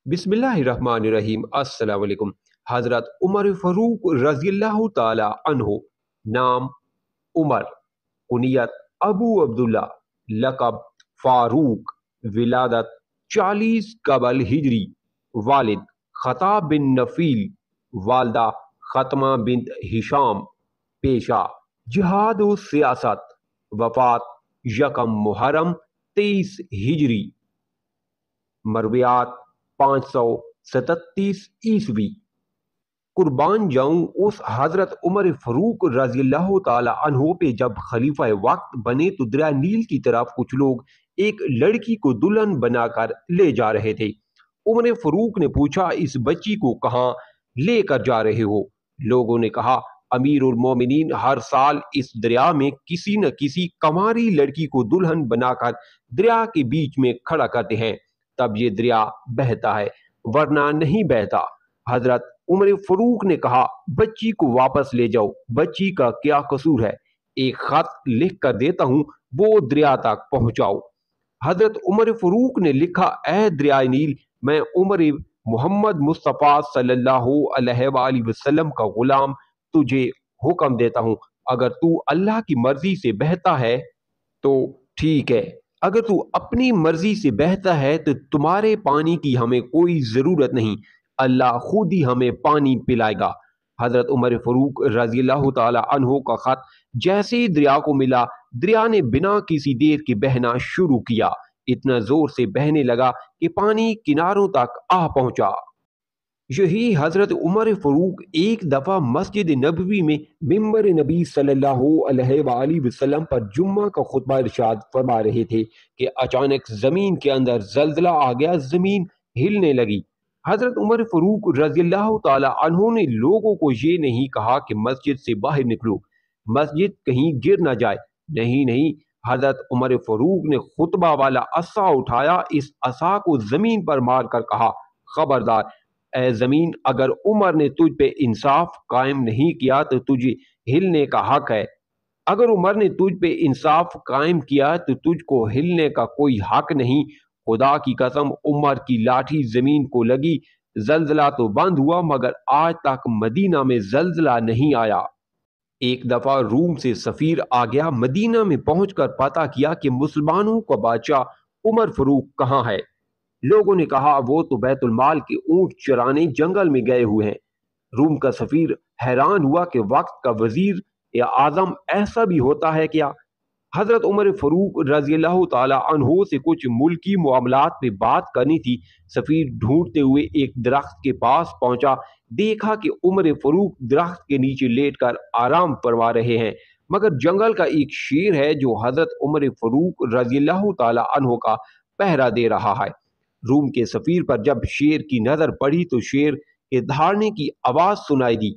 बिस्मिल्लाहिर्रहमानिर्रहीम। अस्सलाम वालेकुम। हजरत उमर फ़ारूक रज़ी अल्लाह ताला अन्हो, नाम उमर, कुनियत अबू अब्दुल्ला, लक़ब फ़ारूक, विलादत 40 कबल हिजरी, वालिद ख़ताब बिन नफ़ील, वालदा ख़त्मा बिन हिशाम, पेशा जिहाद व सियासत, वफ़ात यकम मुहर्रम 23 हिजरी, मरवियात 537 ईस्वी। कुर्बान जाऊं उस हजरत उमर फरूक रजी अल्लाह ताला अन्हो पे, जब खलीफा वक्त बने तो दरिया नील की तरफ कुछ लोग एक लड़की को दुल्हन बनाकर ले जा रहे थे। उमर फरूक ने पूछा, इस बच्ची को कहाँ लेकर जा रहे हो? लोगों ने कहा, अमीर उल मोमिनीन हर साल इस दरिया में किसी न किसी कमारी लड़की को दुल्हन बनाकर दरिया के बीच में खड़ा करते हैं, तब ये दरिया बहता है, वरना नहीं बहता। हजरत उमर फरूक ने कहा, बच्ची को वापस ले जाओ, बच्ची का क्या कसूर है? एक खत लिख कर देता हूं, वो दरिया तक पहुंचाओ। हजरत उमर फरूक ने लिखा, ए दरिया नील, मैं उमर मोहम्मद मुस्तफ़ा सल्लल्लाहु अलैहि वसल्लम का गुलाम तुझे हुक्म देता हूं, अगर तू अल्लाह की मर्जी से बहता है तो ठीक है, अगर तू अपनी मर्जी से बहता है तो तुम्हारे पानी की हमें कोई जरूरत नहीं, अल्लाह खुद ही हमें पानी पिलाएगा। हजरत उमर फरूक रजी अल्लाह ताला अन्हो का खत जैसे ही दरिया को मिला, दरिया ने बिना किसी देर के बहना शुरू किया। इतना जोर से बहने लगा कि पानी किनारों तक आ पहुंचा। यही हजरत उमर फरूक एक दफा मस्जिद नबवी में मिंबर नबी सल्लल्लाहु अलैहि वसल्लम पर जुम्मा का खुतबा इरशाद फरमा रहे थे कि अचानक जमीन के अंदर जल्जला आ गया, जमीन हिलने लगी। हजरत उमर फरूक रजी अल्लाह ताला अन्हों ने लोगों को ये नहीं कहा कि मस्जिद से बाहर निकलो, मस्जिद कहीं गिर ना जाए। नहीं नहीं, हजरत उमर फरूक ने खुतबा वाला असा उठाया, इस असा को जमीन पर मारकर कहा, खबरदार ए जमीन, अगर उमर ने तुझ पे इंसाफ कायम नहीं किया तो तुझे हिलने का हक है। अगर उमर ने तुझ पे इंसाफ कायम किया तो तुझको हिलने का कोई हक नहीं। खुदा की कसम, उमर की लाठी जमीन को लगी, जल्जला तो बंद हुआ, मगर आज तक मदीना में जल्जला नहीं आया। एक दफा रूम से सफीर आ गया, मदीना में पहुंचकर पता किया कि मुसलमानों का बादशाह उमर फरूक कहाँ है। लोगों ने कहा, वो तो बैतुल माल के ऊंट चराने जंगल में गए हुए हैं। रूम का सफीर हैरान हुआ कि वक्त का वजीर या आजम ऐसा भी होता है क्या? हजरत उमर फरूक रजी अल्लाह ताला अन्हो से कुछ मुल्की मामलात पे बात करनी थी। सफीर ढूंढते हुए एक दरख्त के पास पहुंचा, देखा कि उमर फरूक दरख्त के नीचे लेटकर आराम फरमा रहे हैं, मगर जंगल का एक शेर है जो हजरत उमर फरूक रजी अल्लाह ताला अन्हो का पहरा दे रहा है। रूम के सफीर पर जब शेर की नजर पड़ी तो शेर के दहाड़ने की आवाज सुनाई दी।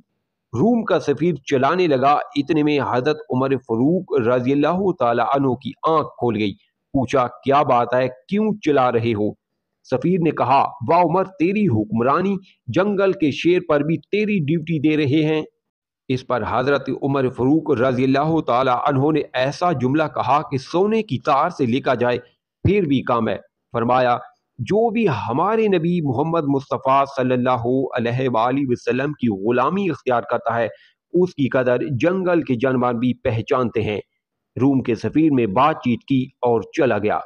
रूम का सफीर चलाने लगा, इतने में हजरत उमर फरूक रजी अल्लाह ताला अन्हु की आंख खोल गई। पूछा, क्या बात है, क्यों चला रहे हो? सफीर ने कहा, वाह उमर, तेरी हुक्मरानी, जंगल के शेर पर भी तेरी ड्यूटी दे रहे हैं। इस पर हजरत उमर फरूक रजी अल्लाह ताला अन्हु ने ऐसा जुमला कहा कि सोने की तार से लिखा जाए फिर भी कम है। फरमाया, जो भी हमारे नबी मोहम्मद मुस्तफ़ा सल्लल्लाहु अलैहि वसल्लम की गुलामी इख्तियार करता है, उसकी कदर जंगल के जानवर भी पहचानते हैं। रूम के सफीर में बातचीत की और चला गया।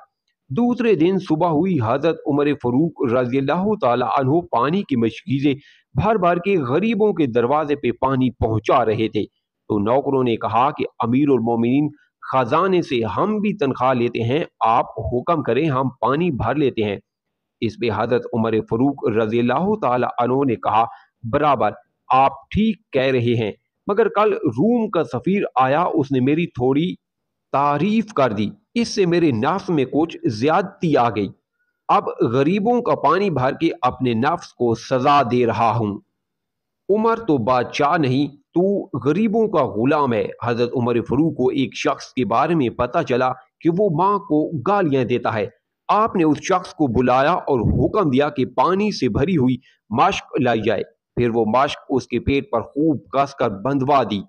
दूसरे दिन सुबह हुई, हजरत उमर फरूक रजी अल्लाह ताला अन्हु पानी की मशकीज़ें भर भर के गरीबों के दरवाजे पे पानी पहुंचा रहे थे। तो नौकरों ने कहा कि अमीरुल मोमिनीन, खजाने से हम भी तनख्वाह लेते हैं, आप हुक्म करें, हम पानी भर लेते हैं। इस पे हजरत उमर फरूक रजी अल्लाह ताला अन्हु ने कहा, बराबर, आप ठीक कह रहे हैं, मगर कल रूम का सफीर आया, उसने मेरी थोड़ी तारीफ कर दी, इससे मेरे नफ्स में कुछ ज्यादती आ गई। अब गरीबों का पानी भर के अपने नफ्स को सजा दे रहा हूं। उमर तो बादशाह नहीं, तू गरीबों का गुलाम है। हजरत उमर फरूक को एक शख्स के बारे में पता चला कि वो माँ को गालियां देता है। आपने उस शख्स को बुलाया और हुक्म दिया कि पानी से भरी हुई मश्क लाई जाए। फिर वो मश्क उसके पेट पर खूब कसकर बंधवा दी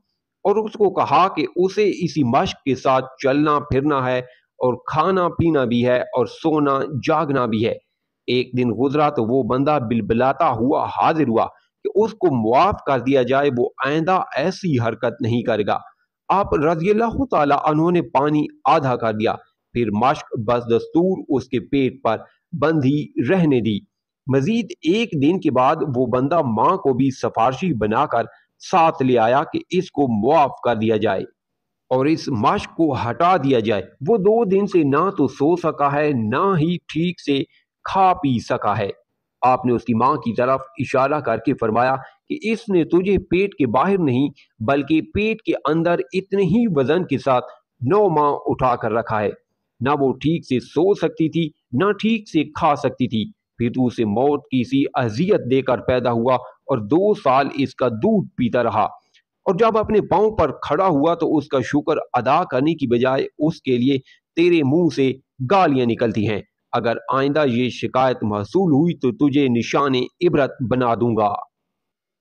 और उसको कहा कि उसे इसी मश्क के साथ चलना फिरना है और खाना पीना भी है और सोना जागना भी है। ایک دن گزرا تو وہ بندہ بلبلاتا ہوا حاضر ہوا کہ اس کو معاف کر دیا جائے، وہ آئندہ ایسی حرکت نہیں کرے گا۔ آپ رضی اللہ تعالی عنہ نے پانی آدھا کر دیا، پھر مشق بس دستور اس کے پیٹ پر بندھی رہنے دی۔ مزید ایک دن کے بعد وہ بندہ ماں کو بھی سفارشی بنا کر ساتھ لے آیا کہ اس کو معاف کر دیا جائے اور اس مشق کو ہٹا دیا جائے۔ وہ 2 دن سے نہ تو سو سکا ہے، نہ ہی ٹھیک سے کھا پی سکا ہے۔ آپ نے اس کی ماں کی طرف اشارہ کر کے فرمایا کہ اس نے تجھے پیٹ کے باہر نہیں بلکہ پیٹ کے اندر اتنے ہی وزن کے ساتھ 9 ماہ اٹھا کر رکھا ہے۔ نہ وہ ٹھیک سے سو سکتی تھی، نہ ٹھیک سے کھا سکتی تھی، پھر تو اسے موت کی سی اذیت دے کر پیدا ہوا اور 2 سال اس کا دودھ پیتا رہا، اور جب اپنے پاؤں پر کھڑا ہوا تو اس کا شکر ادا کرنے کی بجائے اس کے لیے تیرے منہ سے گالیاں نکلتی ہیں۔ اگر آئندہ یہ شکایت محصول ہوئی تو تجھے نشان عبرت بنا دوں گا۔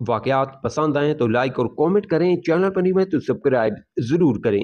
واقعات پسند آئیں تو لائک اور کامنٹ کریں، چینل پر نہیں ہیں تو سبسکرائب ضرور کریں۔